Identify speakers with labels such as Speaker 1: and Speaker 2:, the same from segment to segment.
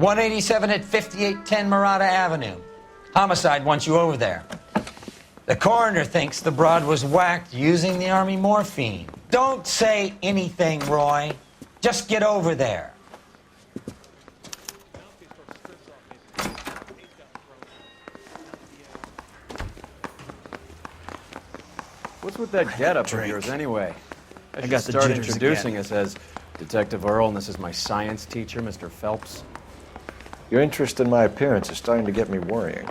Speaker 1: 187 at 5810 Murata Avenue. Homicide wants you over there. The coroner thinks the broad was whacked using the Army morphine. Don't say anything, Roy. Just get over there.
Speaker 2: What's with that getup of yours anyway? I should start introducing us as Detective Earl, and this is my science teacher, Mr. Phelps.
Speaker 3: Your interest in my appearance is starting to get me worrying.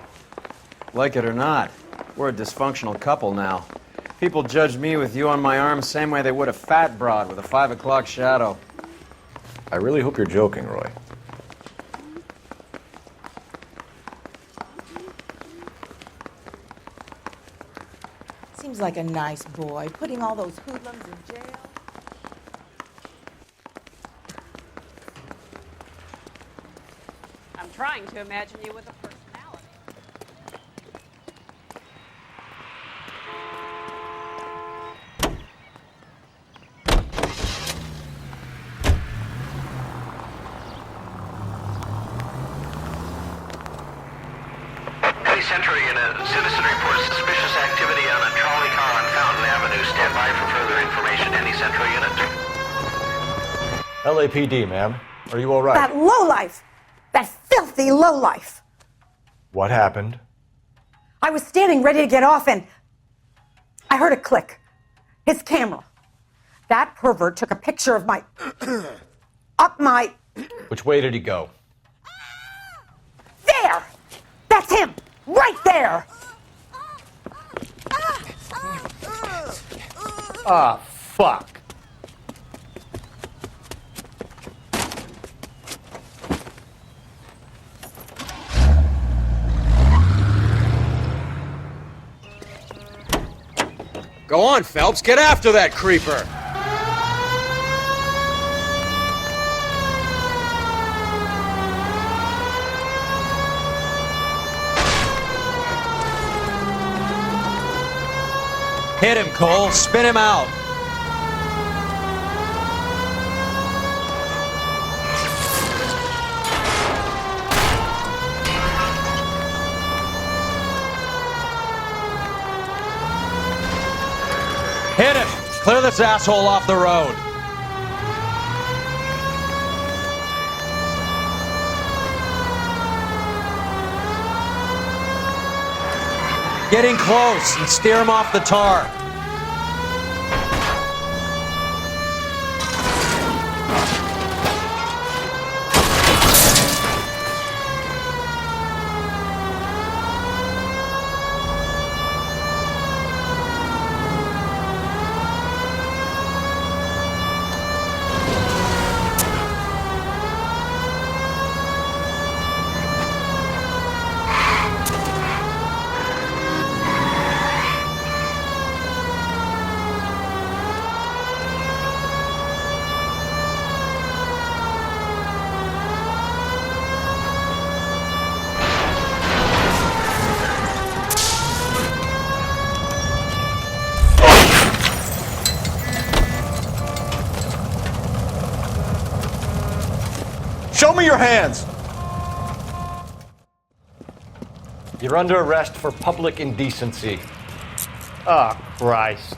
Speaker 2: Like it or not, we're a dysfunctional couple now. People judge me with you on my arm same way they would a fat broad with a 5 o'clock shadow.
Speaker 3: I really hope you're joking, Roy.
Speaker 4: Seems like a nice boy, putting all those hoodlums in jail.
Speaker 5: I'm trying to imagine you with a personality.
Speaker 6: Central Unit, citizen reports suspicious activity on a trolley car on Fountain Avenue. Stand by for further information. Any Central Unit?
Speaker 3: LAPD, ma'am. Are you all right?
Speaker 7: That lowlife! That filthy lowlife!
Speaker 3: What happened?
Speaker 7: I was standing ready to get off and I heard a click. His camera. That pervert took a picture of my... up my...
Speaker 3: Which way did he go?
Speaker 7: There! That's him! Right there!
Speaker 3: Ah, fuck.
Speaker 2: Go on, Phelps, get after that creeper!
Speaker 1: Hit him, Cole. Spin him out. Hit him. Clear this asshole off the road. Getting close and steer him off the tar.
Speaker 3: Show me your hands! You're under arrest for public indecency. Ah, Christ.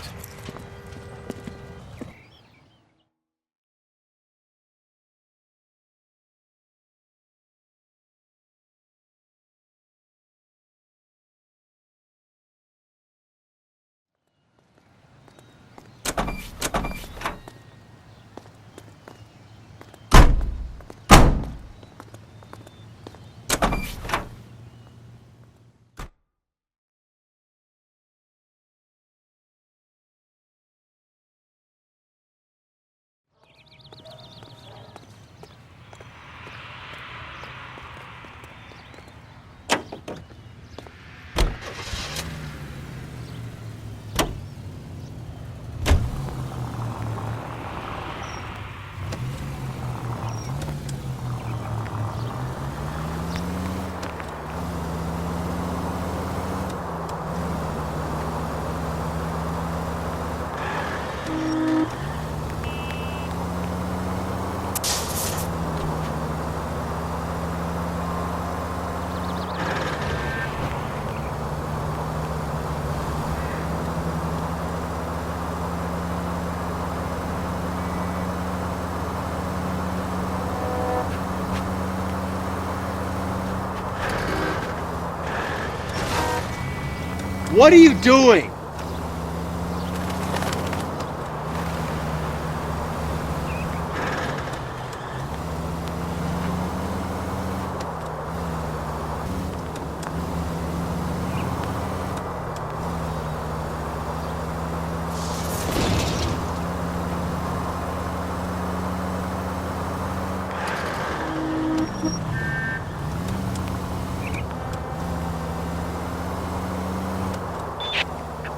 Speaker 8: What are you doing?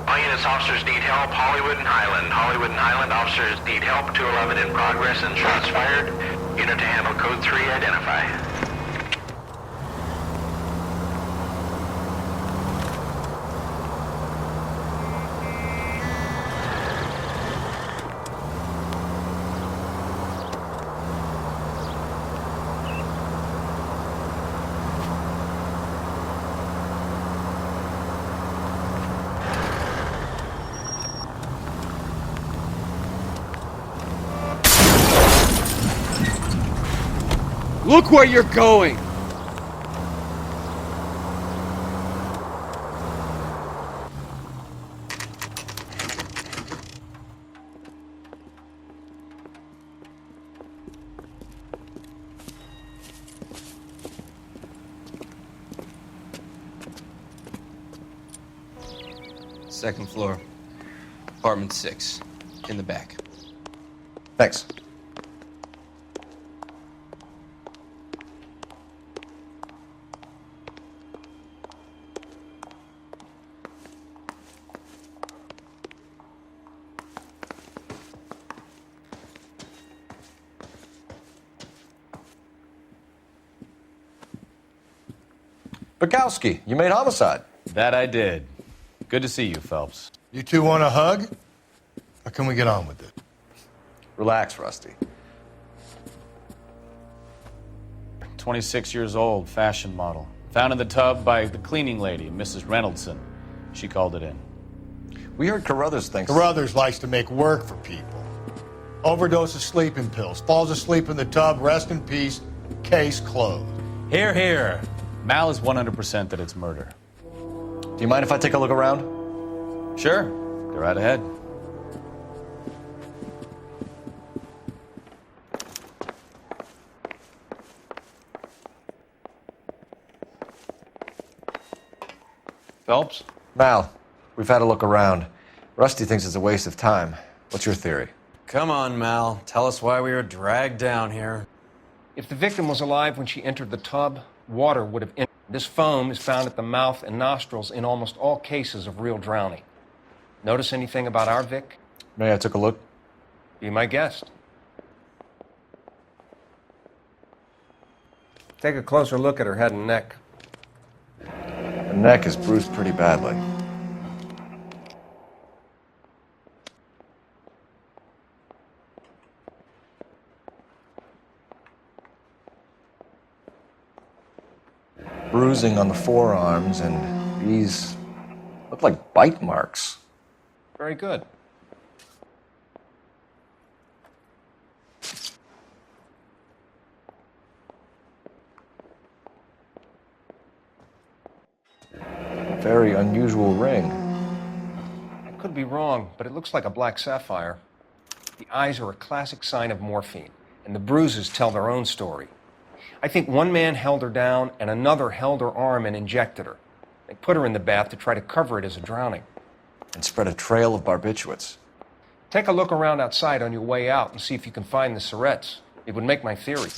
Speaker 6: All units, officers need help. Hollywood and Highland. Hollywood and Highland officers need help. 211 in progress and shots fired. Unit to handle code 3, identify.
Speaker 8: Look where you're going!
Speaker 9: Second floor, apartment 6, in the back.
Speaker 3: Thanks. Bukowski, you made homicide.
Speaker 2: That I did. Good to see you, Phelps.
Speaker 10: You two want a hug? Or can we get on with it?
Speaker 3: Relax, Rusty.
Speaker 2: 26 years old, fashion model. Found in the tub by the cleaning lady, Mrs. Reynoldson. She called it in.
Speaker 3: We heard Carruthers thinks...
Speaker 10: Carruthers likes to make work for people. Overdose of sleeping pills. Falls asleep in the tub. Rest in peace. Case closed.
Speaker 2: Here, here. Mal is 100% that it's murder.
Speaker 3: Do you mind if I take a look around?
Speaker 2: Sure. Go right ahead. Phelps?
Speaker 3: Mal, we've had a look around. Rusty thinks it's a waste of time. What's your theory?
Speaker 2: Come on, Mal. Tell us why we were dragged down here.
Speaker 8: If the victim was alive when she entered the tub, water would have entered. This foam is found at the mouth and nostrils in almost all cases of real drowning. Notice anything about our Vic?
Speaker 3: May I take a look?
Speaker 8: Be my guest. Take a closer look at her head and neck.
Speaker 3: Her neck is bruised pretty badly. Bruising on the forearms, and these look like bite marks.
Speaker 8: Very good.
Speaker 3: Very unusual ring.
Speaker 8: I could be wrong, but it looks like a black sapphire. The eyes are a classic sign of morphine, and the bruises tell their own story. I think one man held her down and another held her arm and injected her. They put her in the bath to try to cover it as a drowning.
Speaker 3: And spread a trail of barbiturates.
Speaker 8: Take a look around outside on your way out and see if you can find the syrettes. It would make my theory.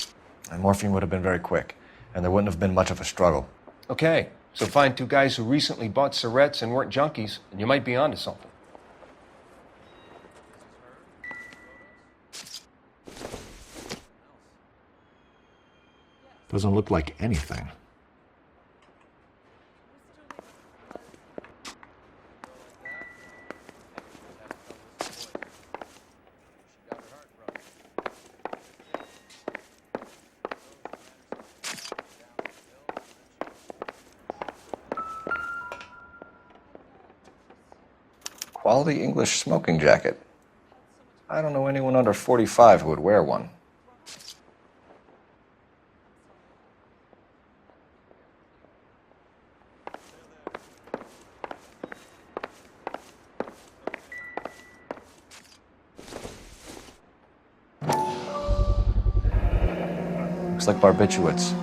Speaker 3: And morphine would have been very quick, and there wouldn't have been much of a struggle.
Speaker 8: Okay, so find two guys who recently bought syrettes and weren't junkies, and you might be onto something.
Speaker 3: Doesn't look like anything. Quality English smoking jacket. I don't know anyone under 45 who would wear one. Looks like barbiturates.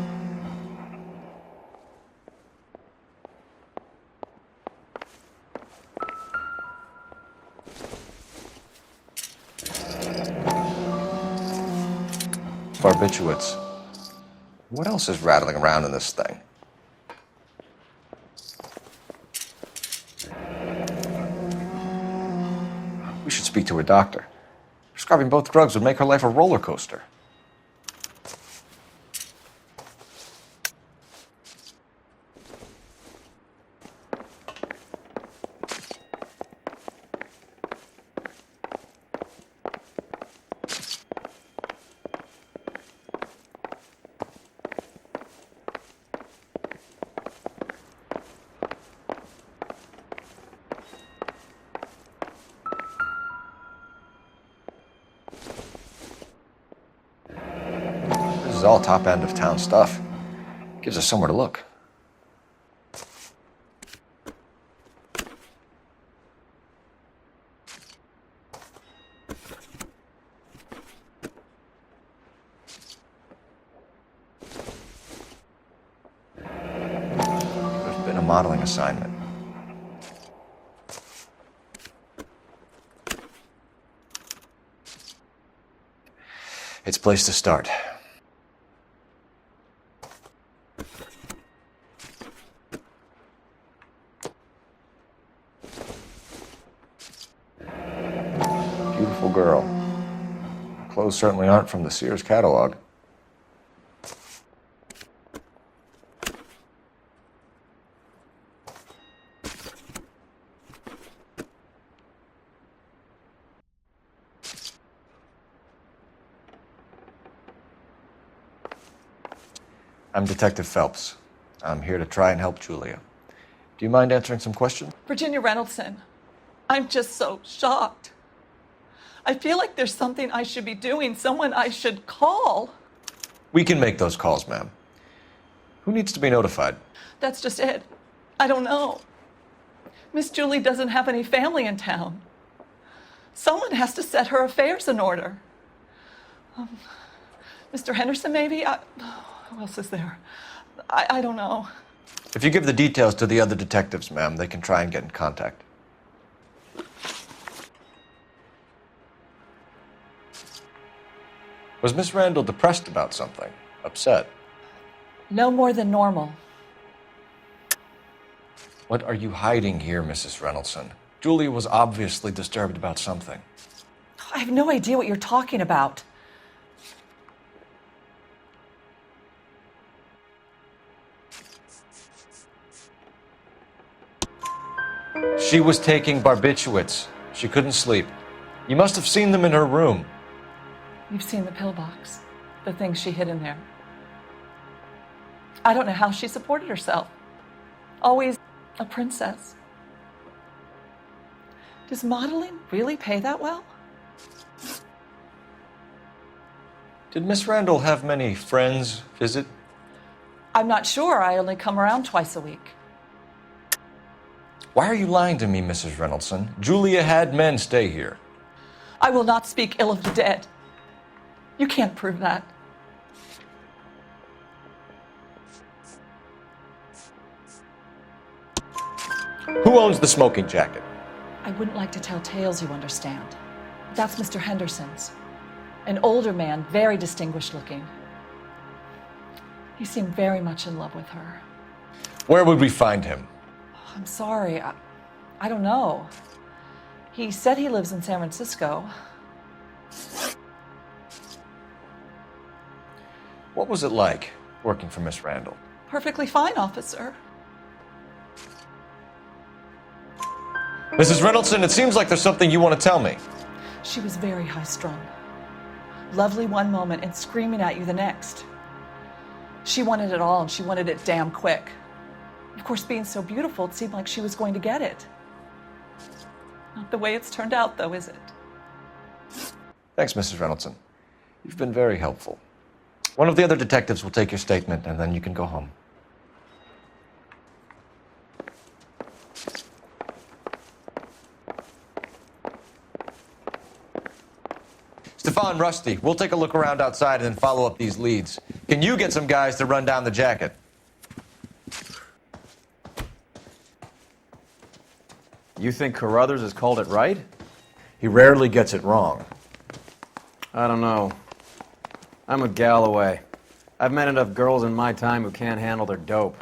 Speaker 3: Barbiturates. What else is rattling around in this thing? We should speak to her doctor. Prescribing both drugs would make her life a roller coaster. This is all top end of town stuff. Gives us somewhere to look. There's been a modeling assignment. It's a place to start. Beautiful girl. Clothes certainly aren't from the Sears catalog. I'm Detective Phelps. I'm here to try and help Julia. Do you mind answering some questions?
Speaker 11: Virginia Reynoldson, I'm just so shocked. I feel like there's something I should be doing, someone I should call.
Speaker 3: We can make those calls, ma'am. Who needs to be notified?
Speaker 11: That's just it. I don't know. Miss Julie doesn't have any family in town. Someone has to set her affairs in order. Mr. Henderson, maybe? Who else is there? I don't know.
Speaker 3: If you give the details to the other detectives, ma'am, they can try and get in contact. Was Miss Randall depressed about something? Upset?
Speaker 11: No more than normal.
Speaker 3: What are you hiding here, Mrs. Reynoldson? Julia was obviously disturbed about something.
Speaker 11: I have no idea what you're talking about.
Speaker 3: She was taking barbiturates. She couldn't sleep. You must have seen them in her room.
Speaker 11: You've seen the pillbox, the things she hid in there. I don't know how she supported herself. Always a princess. Does modeling really pay that well?
Speaker 3: Did Miss Randall have many friends visit?
Speaker 11: I'm not sure. I only come around twice a week.
Speaker 3: Why are you lying to me, Mrs. Reynoldson? Julia had men stay here.
Speaker 11: I will not speak ill of the dead. You can't prove that.
Speaker 3: Who owns the smoking jacket?
Speaker 11: I wouldn't like to tell tales, you understand. That's Mr. Henderson's. An older man, very distinguished looking. He seemed very much in love with her.
Speaker 3: Where would we find him?
Speaker 11: I'm sorry, I don't know. He said he lives in San Francisco.
Speaker 3: What was it like working for Miss Randall?
Speaker 11: Perfectly fine, officer.
Speaker 3: Mrs. Reynoldson, it seems like there's something you want to tell me.
Speaker 11: She was very high-strung. Lovely one moment and screaming at you the next. She wanted it all, and she wanted it damn quick. Of course, being so beautiful, it seemed like she was going to get it. Not the way it's turned out, though, is it?
Speaker 3: Thanks, Mrs. Reynoldson. You've been very helpful. One of the other detectives will take your statement, and then you can go home. Stefan. on, Rusty. We'll take a look around outside and then follow up these leads. Can you get some guys to run down the jacket?
Speaker 2: You think Carruthers has called it right?
Speaker 3: He rarely gets it wrong.
Speaker 2: I don't know. I'm with Galloway. I've met enough girls in my time who can't handle their dope.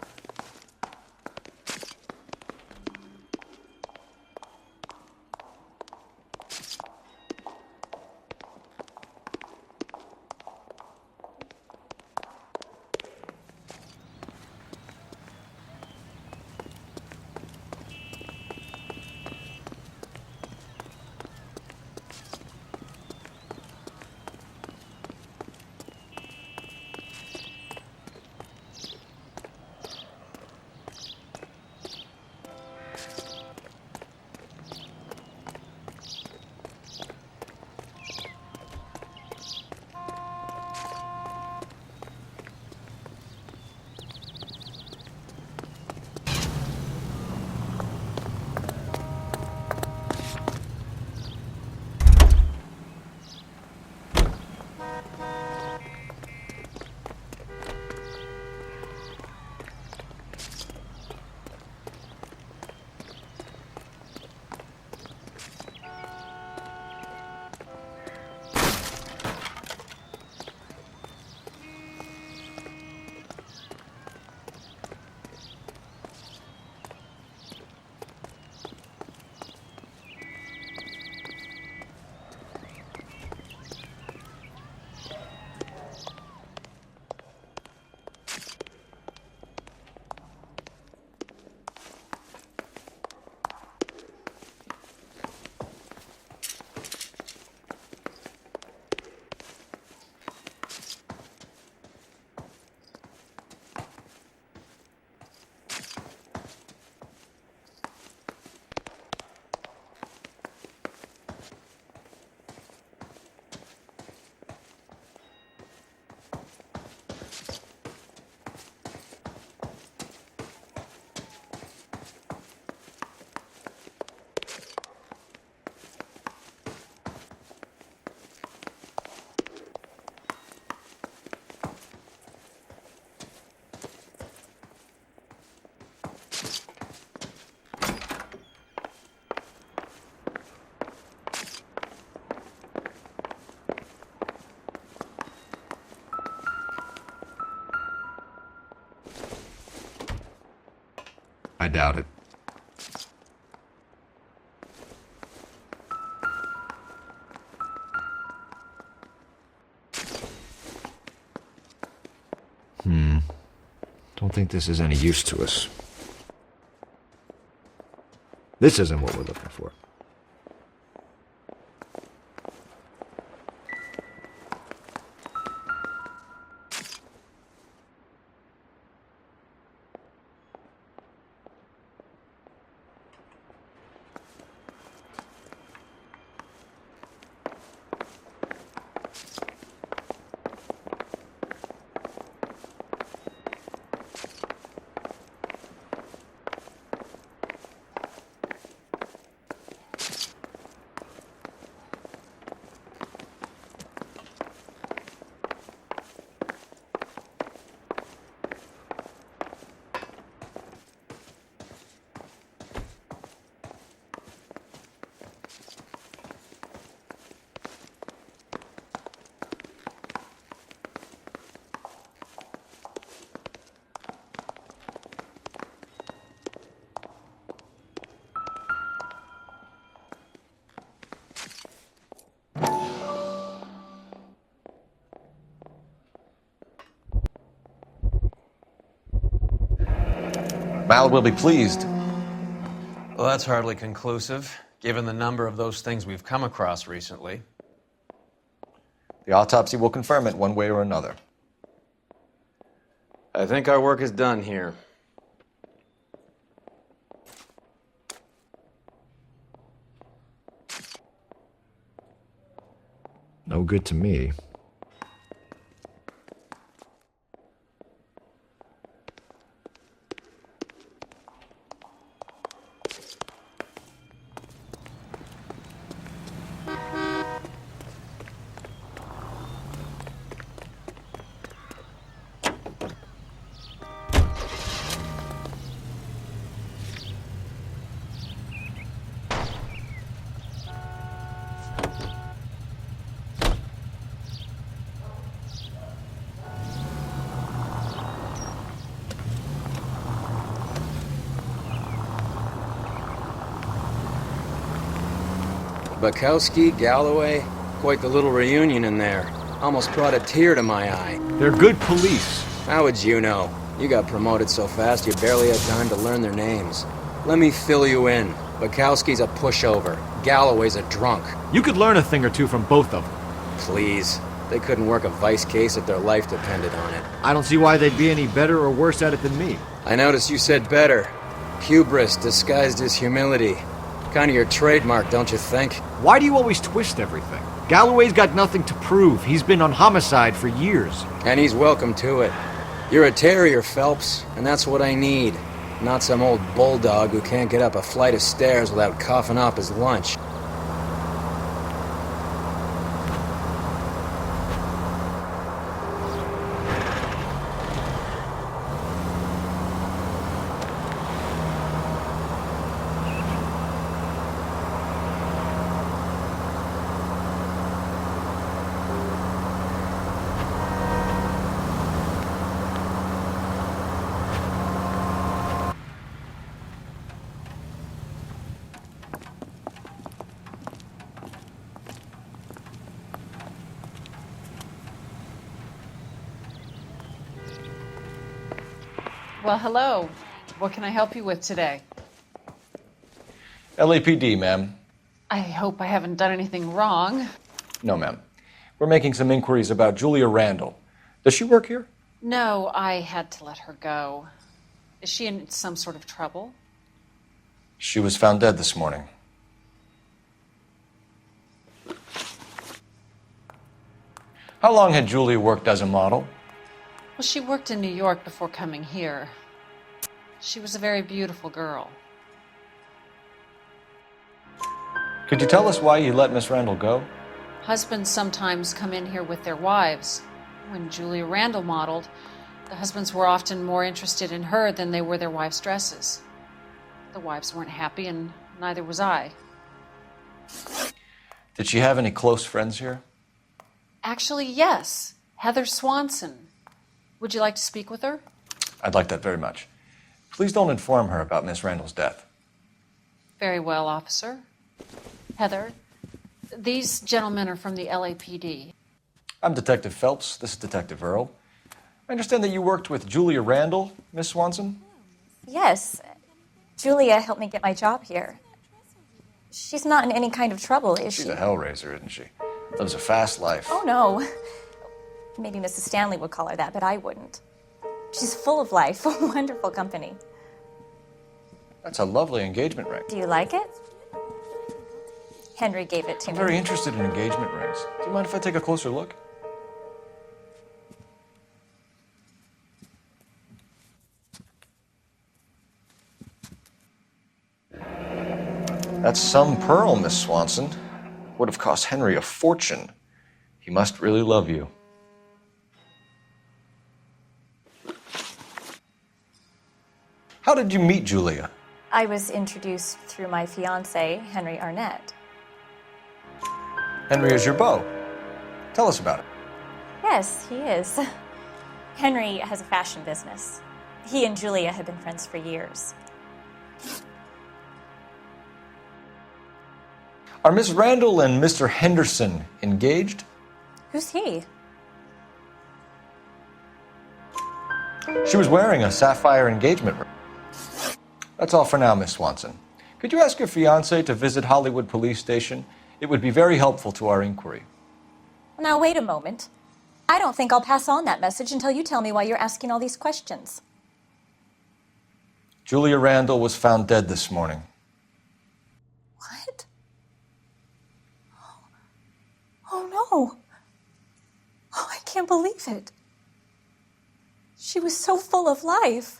Speaker 3: I doubt it. Don't think this is any use to us. This isn't what we're looking for. Mal will be pleased.
Speaker 2: Well, that's hardly conclusive, given the number of those things we've come across recently.
Speaker 3: The autopsy will confirm it one way or another.
Speaker 2: I think our work is done here.
Speaker 3: No good to me.
Speaker 2: Bukowski, Galloway, quite the little reunion in there. Almost brought a tear to my eye.
Speaker 12: They're good police.
Speaker 2: How would you know? You got promoted so fast you barely had time to learn their names. Let me fill you in. Bukowski's a pushover. Galloway's a drunk.
Speaker 12: You could learn a thing or two from both of them.
Speaker 2: Please. They couldn't work a vice case if their life depended on it.
Speaker 12: I don't see why they'd be any better or worse at it than me.
Speaker 2: I noticed you said better. Hubris disguised as humility. Kind of your trademark, don't you think?
Speaker 12: Why do you always twist everything? Galloway's got nothing to prove. He's been on homicide for years.
Speaker 2: And he's welcome to it. You're a terrier, Phelps, and that's what I need. Not some old bulldog who can't get up a flight of stairs without coughing up his lunch.
Speaker 11: Well, hello. What can I help you with today?
Speaker 3: LAPD, ma'am.
Speaker 11: I hope I haven't done anything wrong.
Speaker 3: No, ma'am. We're making some inquiries about Julia Randall. Does she work here?
Speaker 11: No, I had to let her go. Is she in some sort of trouble?
Speaker 3: She was found dead this morning. How long had Julia worked as a model?
Speaker 11: Well, she worked in New York before coming here. She was a very beautiful girl.
Speaker 3: Could you tell us why you let Miss Randall go?
Speaker 11: Husbands sometimes come in here with their wives. When Julia Randall modeled, the husbands were often more interested in her than they were their wives' dresses. The wives weren't happy, and neither was I.
Speaker 3: Did she have any close friends here?
Speaker 11: Actually, yes. Heather Swanson. Would you like to speak with her?
Speaker 3: I'd like that very much. Please don't inform her about Miss Randall's death.
Speaker 11: Very well, officer. Heather, these gentlemen are from the LAPD.
Speaker 3: I'm Detective Phelps. This is Detective Earl. I understand that you worked with Julia Randall, Miss Swanson?
Speaker 13: Yes. Julia helped me get my job here. She's not in any kind of trouble, is she?
Speaker 3: She's a hellraiser, isn't she? Lives a fast life.
Speaker 13: Oh, no. Maybe Mrs. Stanley would call her that, but I wouldn't. She's full of life, wonderful company.
Speaker 3: That's a lovely engagement ring.
Speaker 13: Do you like it? Henry gave it to
Speaker 3: I'm
Speaker 13: me.
Speaker 3: very interested in engagement rings. Do you mind if I take a closer look? That's some pearl, Miss Swanson. Would have cost Henry a fortune. He must really love you. How did you meet Julia?
Speaker 13: I was introduced through my fiancé, Henry Arnett.
Speaker 3: Henry is your beau. Tell us about it.
Speaker 13: Yes, he is. Henry has a fashion business. He and Julia have been friends for years.
Speaker 3: Are Miss Randall and Mr. Henderson engaged?
Speaker 13: Who's he?
Speaker 3: She was wearing a sapphire engagement ring. That's all for now, Miss Swanson. Could you ask your fiancé to visit Hollywood Police Station? It would be very helpful to our inquiry.
Speaker 13: Now, wait a moment. I don't think I'll pass on that message until you tell me why you're asking all these questions.
Speaker 3: Julia Randall was found dead this morning.
Speaker 13: What? Oh, no. Oh, I can't believe it. She was so full of life.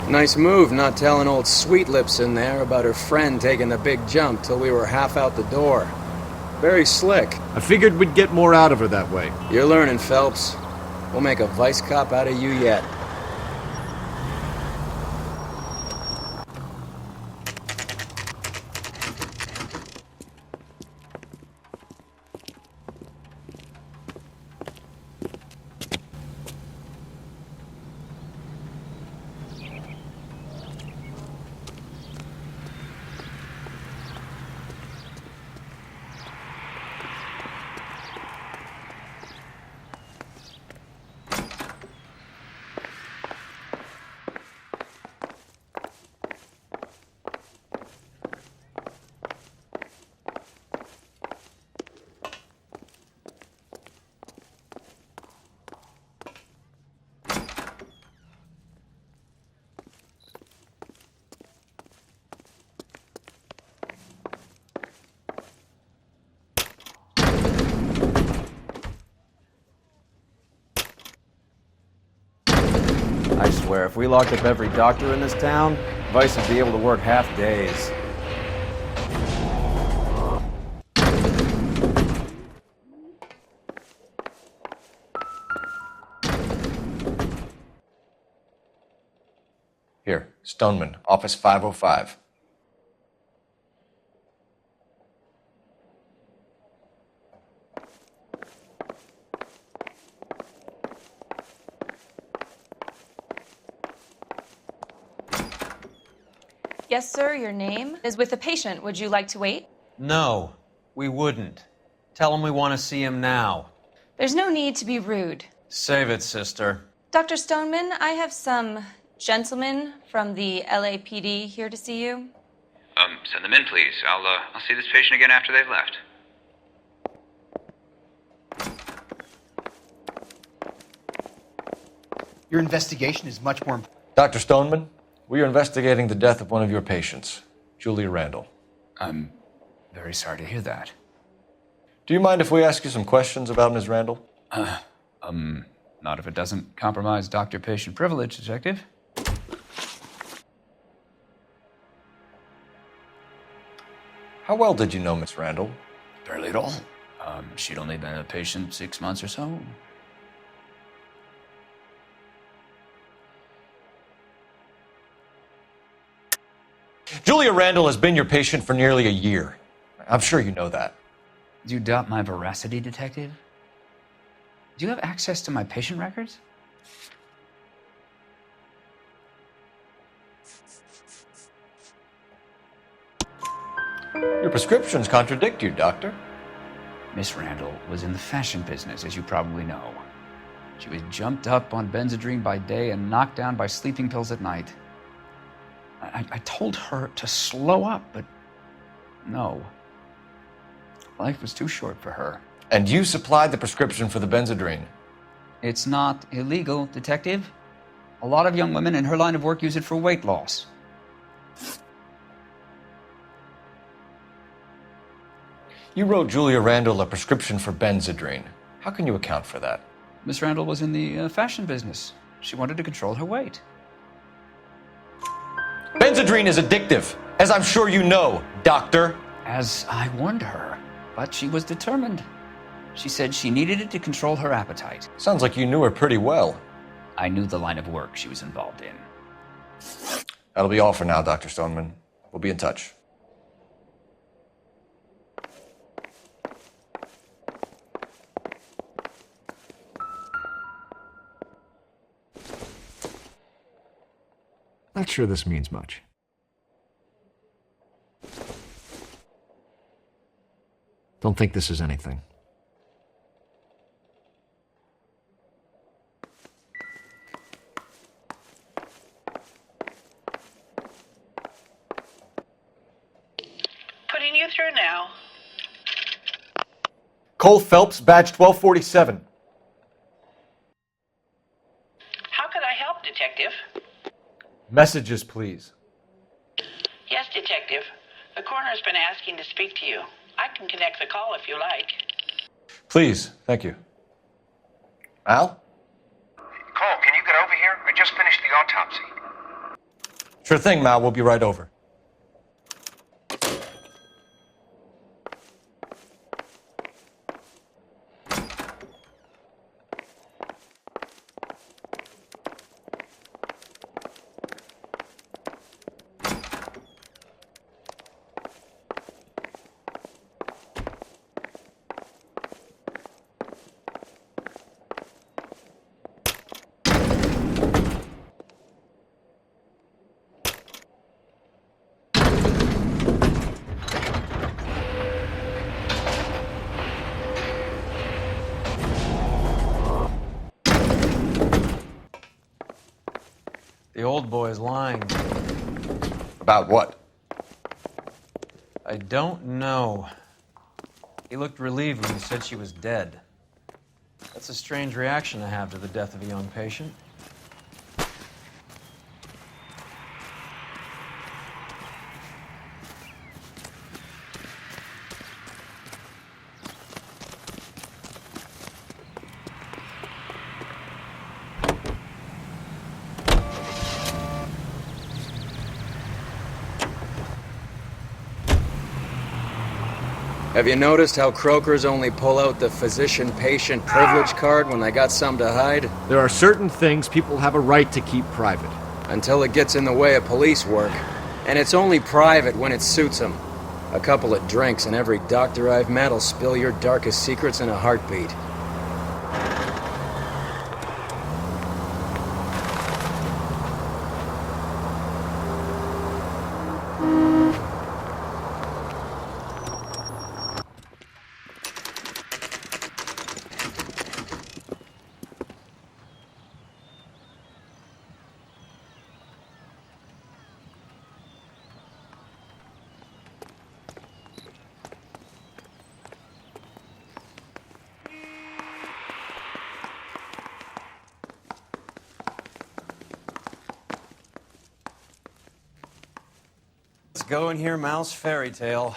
Speaker 2: Nice move not telling old Sweet Lips in there about her friend taking the big jump till we were half out the door. Very slick.
Speaker 12: I figured we'd get more out of her that way.
Speaker 2: You're learning, Phelps. We'll make a vice cop out of you yet.
Speaker 14: I swear, if we locked up every doctor in this town, Vice would be able to work half days.
Speaker 3: Here, Stoneman, office 505.
Speaker 15: Yes, sir, your name is with the patient. Would you like to wait?
Speaker 1: No, we wouldn't. Tell him we want to see him now.
Speaker 15: There's no need to be rude.
Speaker 1: Save it, sister.
Speaker 15: Dr. Stoneman, I have some gentlemen from the LAPD here to see you.
Speaker 16: Send them in, please. I'll see this patient again after they've left.
Speaker 17: Your investigation is much more important.
Speaker 3: Dr. Stoneman, we are investigating the death of one of your patients, Julia Randall.
Speaker 16: I'm very sorry to hear that.
Speaker 3: Do you mind if we ask you some questions about Ms. Randall?
Speaker 16: Not if it doesn't compromise doctor-patient privilege, Detective.
Speaker 3: How well did you know Miss Randall?
Speaker 16: Barely at all. She'd only been a patient 6 months or so.
Speaker 3: Julia Randall has been your patient for nearly a year. I'm sure you know that.
Speaker 16: Do you doubt my veracity, Detective? Do you have access to my patient records?
Speaker 3: Your prescriptions contradict you, Doctor.
Speaker 16: Miss Randall was in the fashion business, as you probably know. She was jumped up on Benzedrine by day and knocked down by sleeping pills at night. I told her to slow up, but no. Life was too short for her.
Speaker 3: And you supplied the prescription for the Benzedrine?
Speaker 16: It's not illegal, Detective. A lot of young women in her line of work use it for weight loss.
Speaker 3: You wrote Julia Randall a prescription for Benzedrine. How can you account for that?
Speaker 16: Miss Randall was in the fashion business. She wanted to control her weight.
Speaker 3: Benzedrine is addictive, as I'm sure you know, Doctor.
Speaker 16: As I warned her, but she was determined. She said she needed it to control her appetite.
Speaker 3: Sounds like you knew her pretty well.
Speaker 16: I knew the line of work she was involved in.
Speaker 3: That'll be all for now, Dr. Stoneman. We'll be in touch.
Speaker 12: Not sure this means much. Don't think this is anything.
Speaker 18: Putting you through now.
Speaker 3: Cole Phelps, badge 1247.
Speaker 18: How could I help, Detective?
Speaker 3: Messages, please.
Speaker 18: Yes, Detective. The coroner's been asking to speak to you. I can connect the call if you like.
Speaker 3: Please, thank you. Al?
Speaker 8: Cole, can you get over here? I just finished the autopsy.
Speaker 3: Sure thing, Mal. We'll be right over.
Speaker 2: The old boy's lying.
Speaker 3: About what?
Speaker 2: I don't know. He looked relieved when you said she was dead. That's a strange reaction to have to the death of a young patient. Have you noticed how croakers only pull out the physician-patient privilege card when they got something to hide?
Speaker 12: There are certain things people have a right to keep private.
Speaker 2: Until it gets in the way of police work. And it's only private when it suits them. A couple of drinks and every doctor I've met will spill your darkest secrets in a heartbeat. Let's go and hear Mal's fairy tale.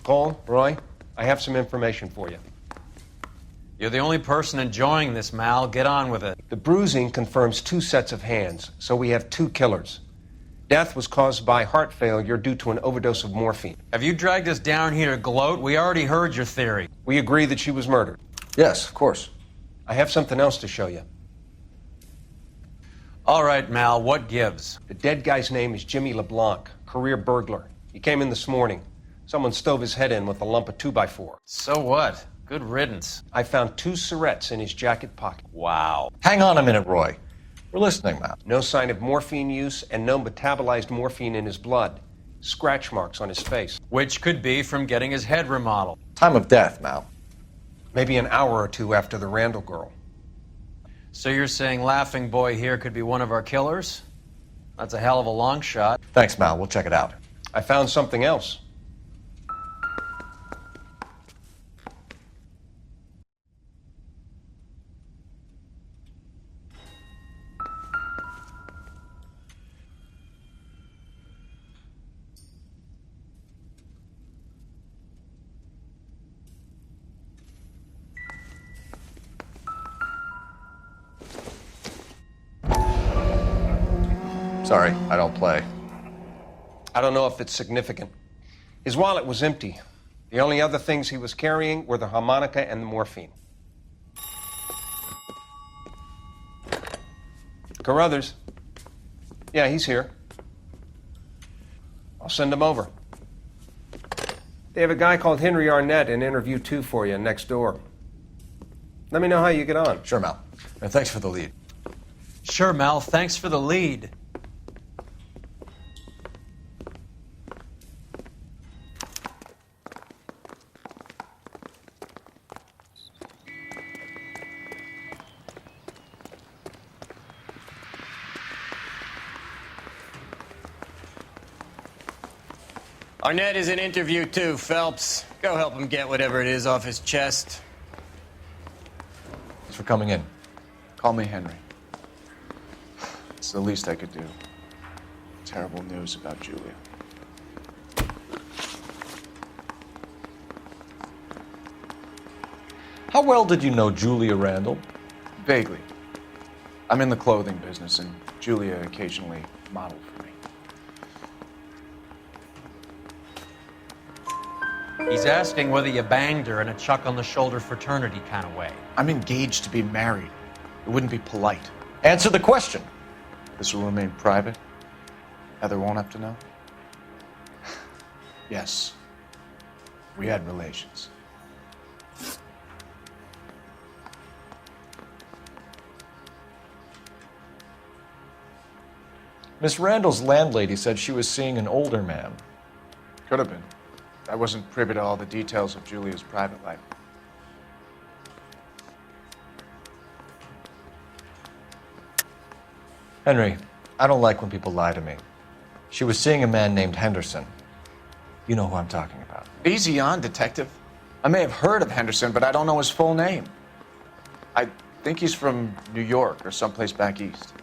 Speaker 8: Cole, Roy, I have some information for you.
Speaker 2: You're the only person enjoying this, Mal. Get on with it.
Speaker 8: The bruising confirms 2 sets of hands, so we have 2 killers. Death was caused by heart failure due to an overdose of morphine.
Speaker 2: Have you dragged us down here to gloat? We already heard your theory.
Speaker 8: We agree that she was murdered.
Speaker 3: Yes, of course.
Speaker 8: I have something else to show you.
Speaker 2: All right, Mal, what gives?
Speaker 8: The dead guy's name is Jimmy LeBlanc, career burglar. He came in this morning. Someone stove his head in with a lump of 2x4.
Speaker 2: So what? Good riddance.
Speaker 8: I found 2 cigarettes in his jacket pocket.
Speaker 2: Wow.
Speaker 3: Hang on a minute, Roy. We're listening, Mal.
Speaker 8: No sign of morphine use and no metabolized morphine in his blood. Scratch marks on his face.
Speaker 2: Which could be from getting his head remodeled.
Speaker 3: Time of death, Mal.
Speaker 8: Maybe an hour or 2 after the Randall girl.
Speaker 2: So you're saying Laughing Boy here could be one of our killers? That's a hell of a long shot.
Speaker 3: Thanks, Mal. We'll check it out.
Speaker 8: I found something else.
Speaker 3: Sorry, I don't play.
Speaker 8: I don't know if it's significant. His wallet was empty. The only other things he was carrying were the harmonica and the morphine. Carruthers. Yeah, he's here. I'll send him over. They have a guy called Henry Arnett in interview 2 for you next door. Let me know how you get on.
Speaker 3: Sure, Mal. And thanks for the lead.
Speaker 2: Sure, Mal. Thanks for the lead.
Speaker 19: Arnett is in interview 2, Phelps. Go help him get whatever it is off his chest.
Speaker 3: Thanks for coming in.
Speaker 20: Call me Henry. It's the least I could do. Terrible news about Julia.
Speaker 3: How well did you know Julia Randall?
Speaker 20: Vaguely. I'm in the clothing business, and Julia occasionally modeled for me.
Speaker 2: He's asking whether you banged her in a chuck-on-the-shoulder fraternity kind of way.
Speaker 20: I'm engaged to be married. It wouldn't be polite.
Speaker 3: Answer the question.
Speaker 20: This will remain private? Heather won't have to know? Yes. We had relations.
Speaker 3: Miss Randall's landlady said she was seeing an older man.
Speaker 20: Could have been. I wasn't privy to all the details of Julia's private life.
Speaker 3: Henry, I don't like when people lie to me. She was seeing a man named Henderson. You know who I'm talking about.
Speaker 20: Easy on, Detective. I may have heard of Henderson, but I don't know his full name. I think he's from New York or someplace back east.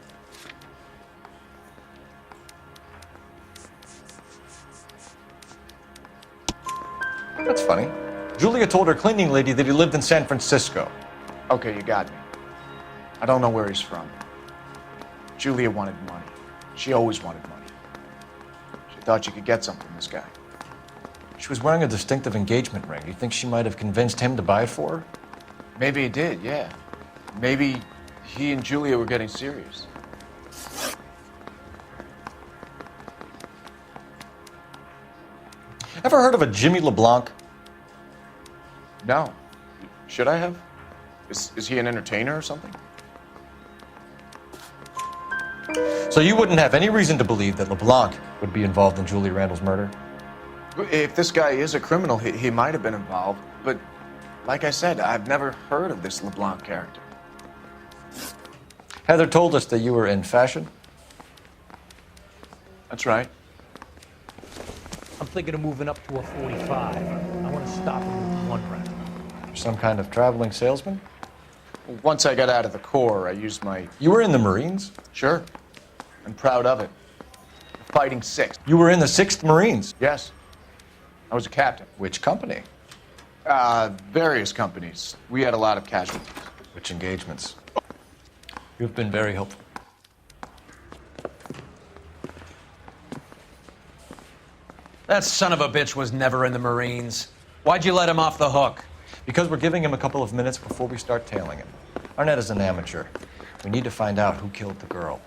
Speaker 3: That's funny. Julia told her cleaning lady that he lived in San Francisco.
Speaker 20: Okay, you got me. I don't know where he's from. Julia wanted money. She always wanted money. She thought she could get something from this guy.
Speaker 3: She was wearing a distinctive engagement ring. Do you think she might have convinced him to buy it for her?
Speaker 20: Maybe he did, yeah. Maybe he and Julia were getting serious.
Speaker 3: Ever heard of a Jimmy LeBlanc?
Speaker 20: No. Should I have? Is he an entertainer or something?
Speaker 3: So you wouldn't have any reason to believe that LeBlanc would be involved in Julie Randall's murder?
Speaker 20: If this guy is a criminal, he might have been involved. But like I said, I've never heard of this LeBlanc character.
Speaker 3: Heather told us that you were in fashion.
Speaker 20: That's right.
Speaker 21: I'm thinking of moving up to a 45. I want to stop him with one round.
Speaker 3: You're some kind of traveling salesman?
Speaker 20: Once I got out of the Corps, I used my...
Speaker 3: You were in the Marines?
Speaker 20: Sure. I'm proud of it. Fighting 6th.
Speaker 3: You were in the 6th Marines?
Speaker 20: Yes. I was a captain.
Speaker 3: Which company?
Speaker 20: Various companies. We had a lot of casualties.
Speaker 3: Which engagements? You've been very helpful.
Speaker 1: That son of a bitch was never in the Marines. Why'd you let him off the hook?
Speaker 3: Because we're giving him a couple of minutes before we start tailing him. Arnett is an amateur. We need to find out who killed the girl.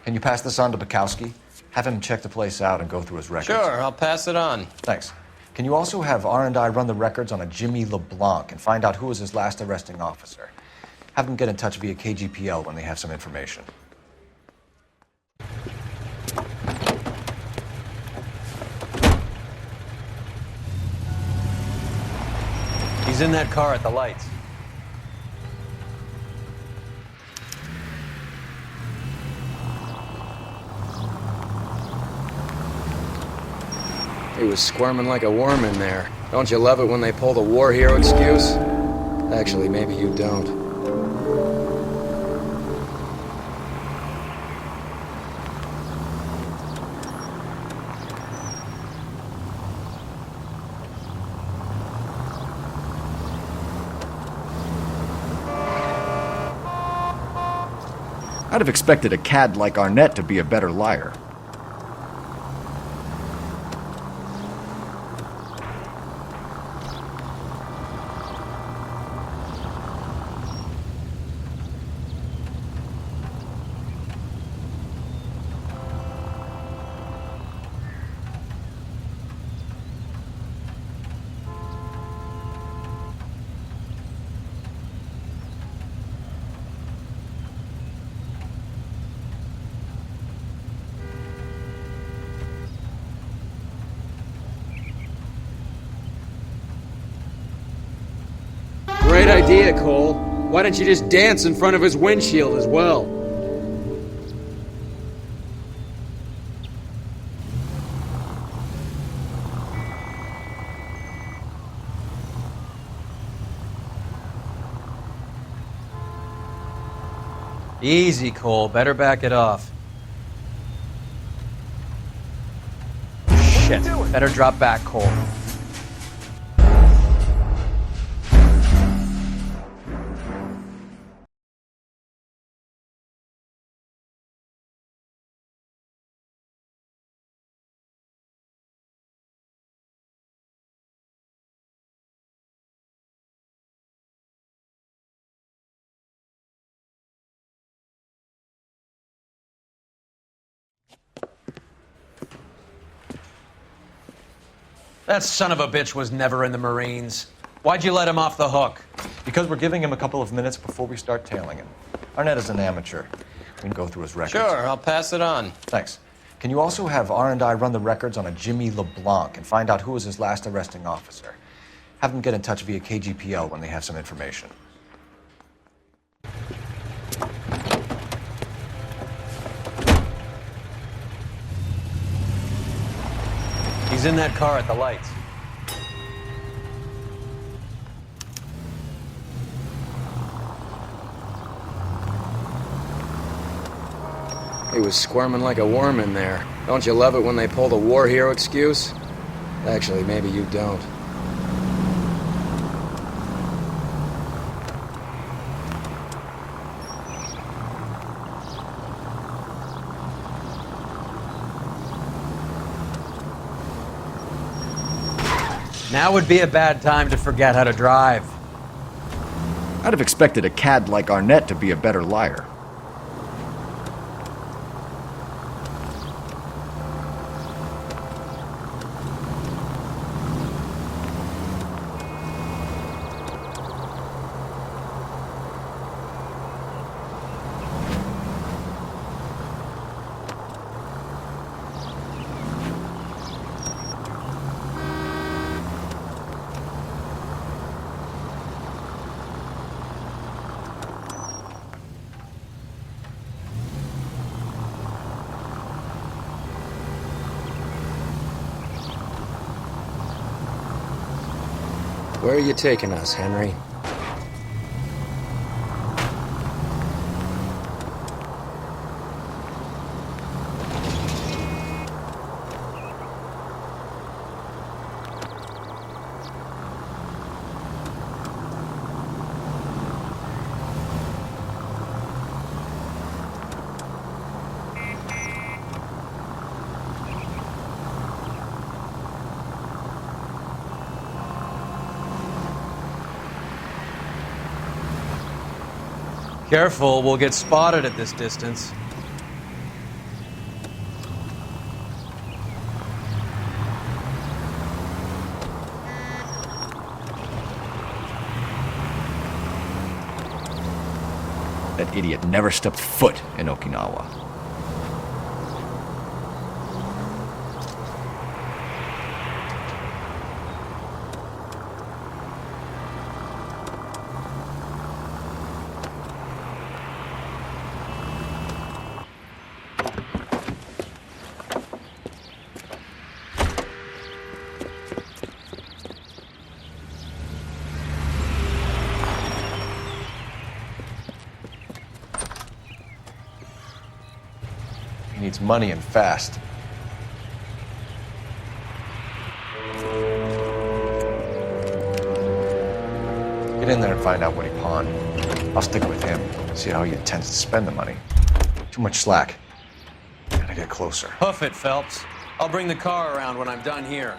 Speaker 3: Can you pass this on to Bukowski? Have him check the place out and go through his records.
Speaker 19: Sure, I'll pass it on.
Speaker 3: Thanks. Can you also have R&I run the records on a Jimmy LeBlanc and find out who was his last arresting officer? Have them get in touch via KGPL when they have some information.
Speaker 1: He's in that car at the lights.
Speaker 2: He was squirming like a worm in there. Don't you love it when they pull the war hero excuse? Actually, maybe you don't.
Speaker 12: I'd have expected a cad like Arnett to be a better liar.
Speaker 2: Great idea, Cole. Why don't you just dance in front of his windshield as well?
Speaker 1: Easy, Cole. Better back it off. Shit. Better drop back, Cole. That son of a bitch was never in the Marines. Why'd you let him off the hook?
Speaker 3: Because we're giving him a couple of minutes before we start tailing him. Arnett is an amateur. We can go through his records.
Speaker 19: Sure, I'll pass it on.
Speaker 3: Thanks. Can you also have R&I run the records on a Jimmy LeBlanc and find out who was his last arresting officer? Have them get in touch via KGPL when they have some information.
Speaker 2: He's in that car at the lights. He was squirming like a worm in there. Don't you love it when they pull the war hero excuse? Actually, maybe you don't. Now would be a bad time to forget how to drive.
Speaker 12: I'd have expected a cad like Arnett to be a better liar.
Speaker 2: Where are you taking us, Henry? Careful, we'll get spotted at this distance.
Speaker 12: That idiot never stepped foot in Okinawa.
Speaker 3: He needs money and fast. Get in there and find out what he pawned. I'll stick with him, see how he intends to spend the money. Too much slack. Gotta get closer.
Speaker 2: Hoof it, Phelps. I'll bring the car around when I'm done here.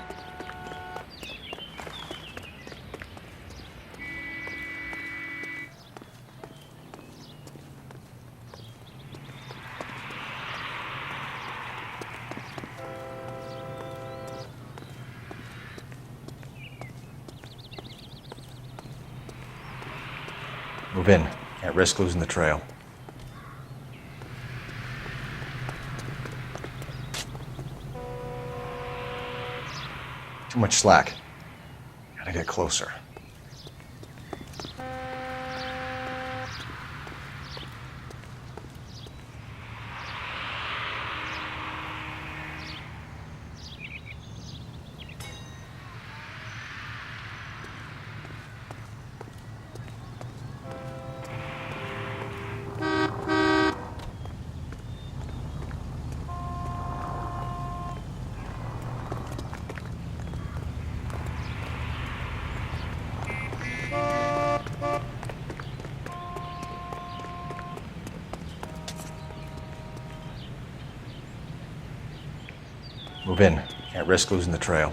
Speaker 3: Move in. Can't risk losing the trail. Too much slack. Gotta get closer. Move in. Can't risk losing the trail.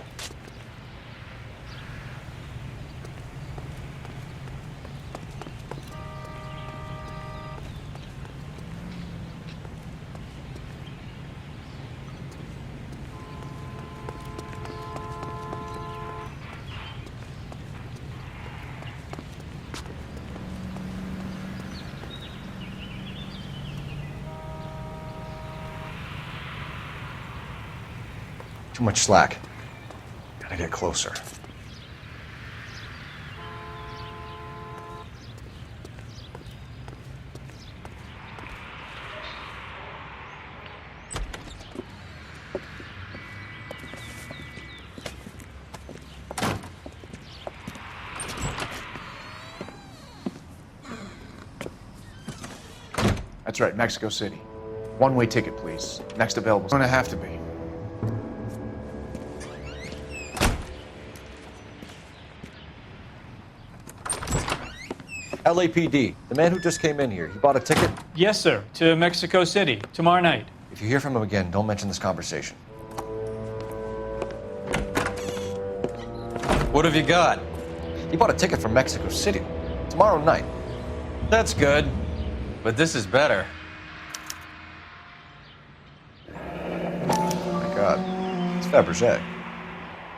Speaker 3: Too much slack. Gotta get closer.
Speaker 20: That's right, Mexico City. One-way ticket, please. Next available. It's gonna have to be.
Speaker 3: LAPD, the man who just came in here, he bought a ticket?
Speaker 4: Yes, sir. To Mexico City, tomorrow night.
Speaker 3: If you hear from him again, don't mention this conversation.
Speaker 9: What have you got?
Speaker 3: He bought a ticket for Mexico City, tomorrow night.
Speaker 9: That's good. But this is better.
Speaker 3: Oh my God, it's Fabergé.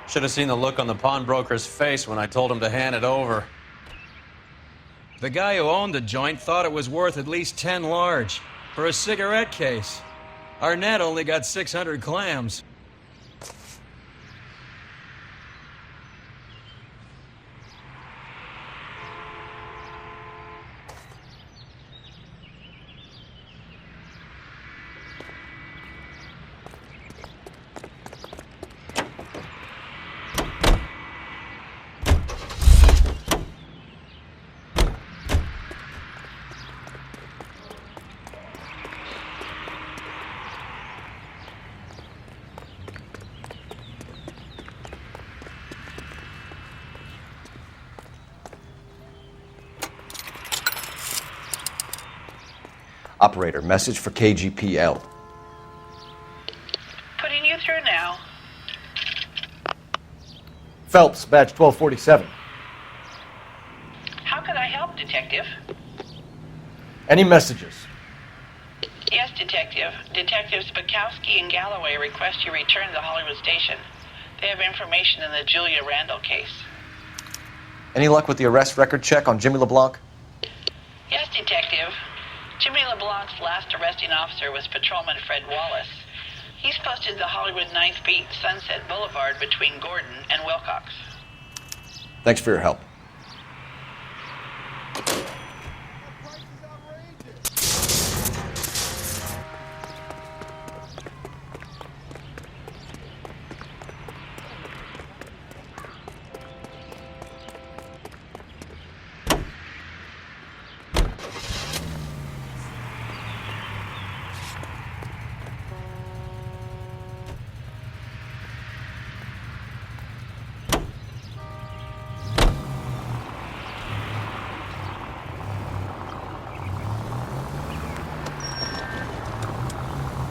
Speaker 9: Should have seen the look on the pawnbroker's face when I told him to hand it over. The guy who owned the joint thought it was worth at least 10 large for a cigarette case. Arnett only got 600 clams.
Speaker 3: Operator, message for KGPL.
Speaker 18: Putting you through now.
Speaker 12: Phelps, badge 1247.
Speaker 18: How could I help, Detective?
Speaker 12: Any messages?
Speaker 18: Yes, Detective. Detectives Bukowski and Galloway request you return to Hollywood Station. They have information in the Julia Randall case.
Speaker 3: Any luck with the arrest record check on Jimmy LeBlanc?
Speaker 18: Yes, Detective. Jimmy LeBlanc's last arresting officer was Patrolman Fred Wallace. He's posted the Hollywood 9th Beat Sunset Boulevard between Gordon and Wilcox.
Speaker 3: Thanks for your help.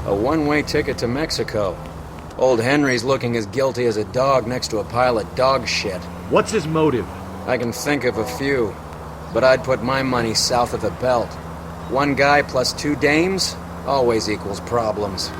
Speaker 2: A one-way ticket to Mexico. Old Henry's looking as guilty as a dog next to a pile of dog shit.
Speaker 12: What's his motive?
Speaker 2: I can think of a few, but I'd put my money south of the belt. One guy plus two dames always equals problems.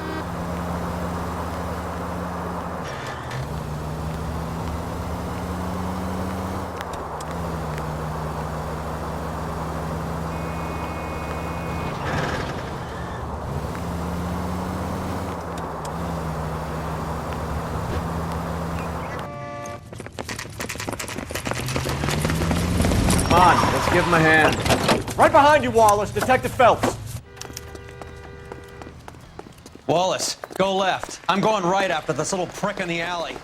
Speaker 12: Come on, let's give him a hand. Right behind you, Wallace. Detective Phelps.
Speaker 9: Wallace, go left. I'm going right after this little prick in the alley.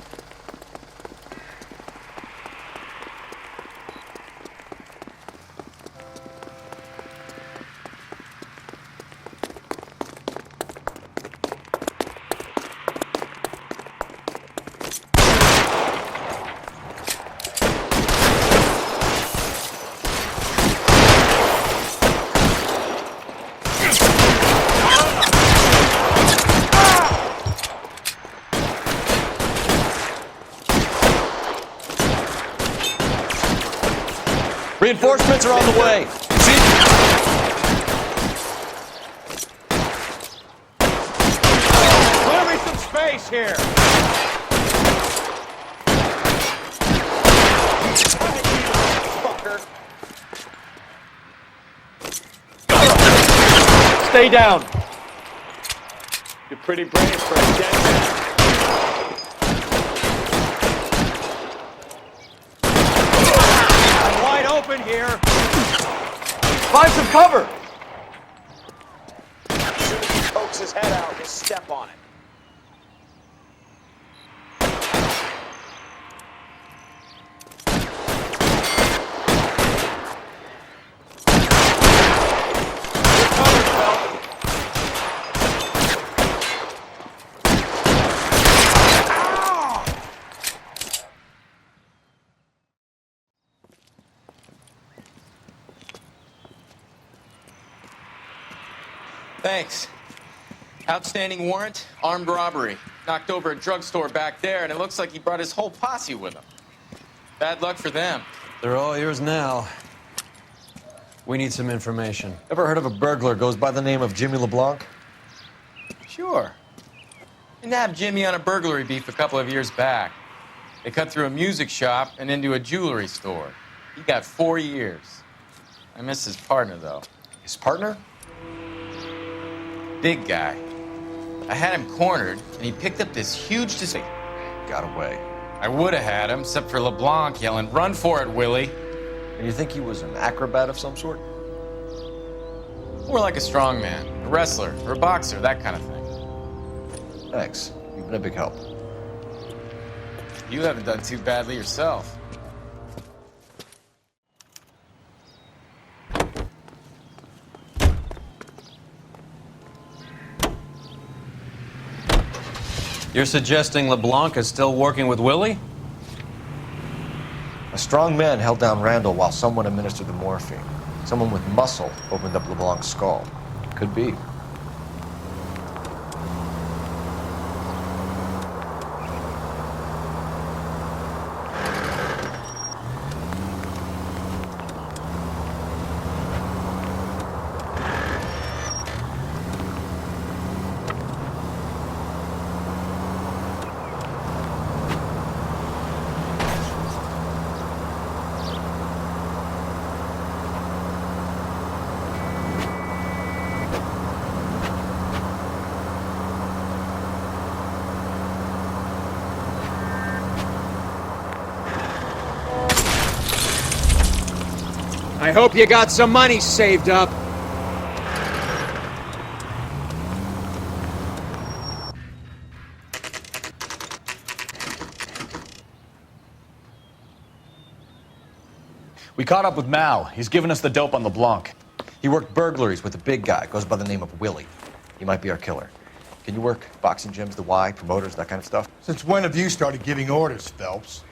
Speaker 3: Reinforcements are on the way.
Speaker 12: Clear me some space here. Stay down.
Speaker 21: You're pretty brave for a dead man.
Speaker 12: moving here. Find some cover.
Speaker 5: As soon as he pokes his head out, he'll step on it.
Speaker 19: Thanks. Outstanding warrant, armed robbery. Knocked over a drugstore back there, and it looks like he brought his whole posse with him. Bad luck for them.
Speaker 9: They're all yours now. We need some information.
Speaker 3: Ever heard of a burglar goes by the name of Jimmy LeBlanc?
Speaker 19: Sure. I nabbed Jimmy on a burglary beef a couple of years back. They cut through a music shop and into a jewelry store. He got 4 years. I miss his partner, though.
Speaker 3: His partner?
Speaker 19: Big guy. I had him cornered, and he picked up this huge
Speaker 3: Got away.
Speaker 19: I would have had him, except for LeBlanc yelling, "Run for it, Willie!"
Speaker 3: And you think he was an acrobat of some sort?
Speaker 19: More like a strongman, a wrestler, or a boxer, that kind of thing.
Speaker 3: Thanks. You've been a big help.
Speaker 19: You haven't done too badly yourself.
Speaker 9: You're suggesting LeBlanc is still working with Willie?
Speaker 3: A strong man held down Randall while someone administered the morphine. Someone with muscle opened up LeBlanc's skull. Could be.
Speaker 2: I hope you got some money saved up.
Speaker 20: We caught up with Mal. He's given us the dope on LeBlanc.
Speaker 3: He worked burglaries with a big guy. Goes by the name of Willie. He might be our killer. Can you work boxing gyms, the Y, promoters, that kind of stuff?
Speaker 10: Since when have you started giving orders, Phelps?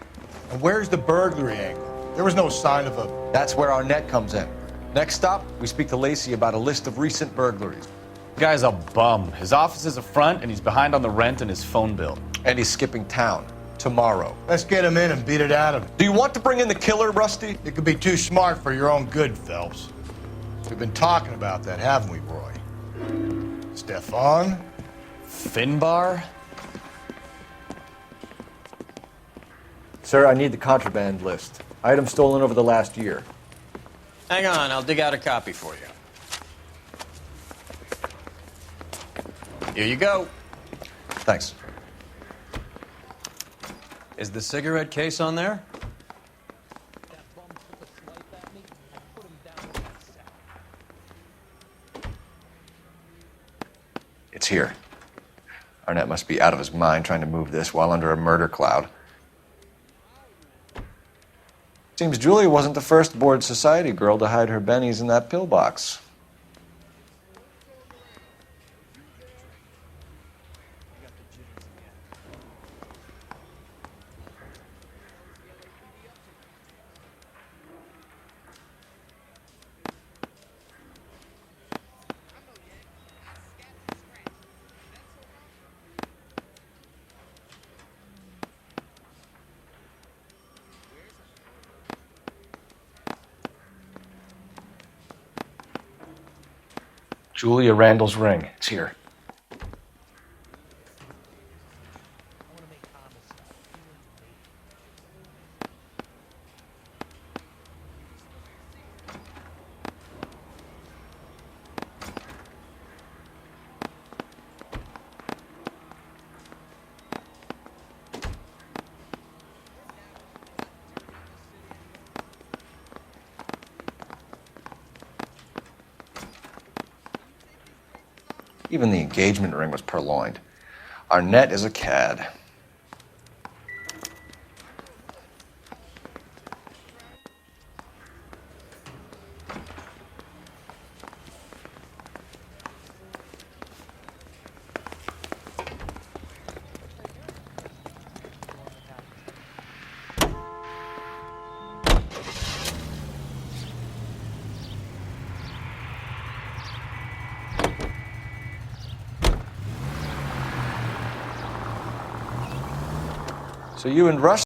Speaker 10: And where's the burglary angle? There was no sign of a...
Speaker 3: That's where our net comes in. Next stop, we speak to Lacey about a list of recent burglaries.
Speaker 20: The guy's a bum. His office is a front, and he's behind on the rent and his phone bill.
Speaker 3: And he's skipping town. Tomorrow.
Speaker 10: Let's get him in and beat it out of him.
Speaker 3: Do you want to bring in the killer, Rusty?
Speaker 10: You could be too smart for your own good, Phelps. We've been talking about that, haven't we, Roy? Stefan?
Speaker 20: Finbar?
Speaker 3: Sir, I need the contraband list. Items stolen over the last year.
Speaker 19: Hang on, I'll dig out a copy for you. Here you go.
Speaker 3: Thanks.
Speaker 9: Is the cigarette case on there?
Speaker 3: It's here. Arnett must be out of his mind trying to move this while under a murder cloud. Seems Julia wasn't the first bored society girl to hide her bennies in that pillbox.
Speaker 20: Julia Randall's ring. It's here.
Speaker 3: Even the engagement ring was purloined. Arnett is a cad. So you and Rush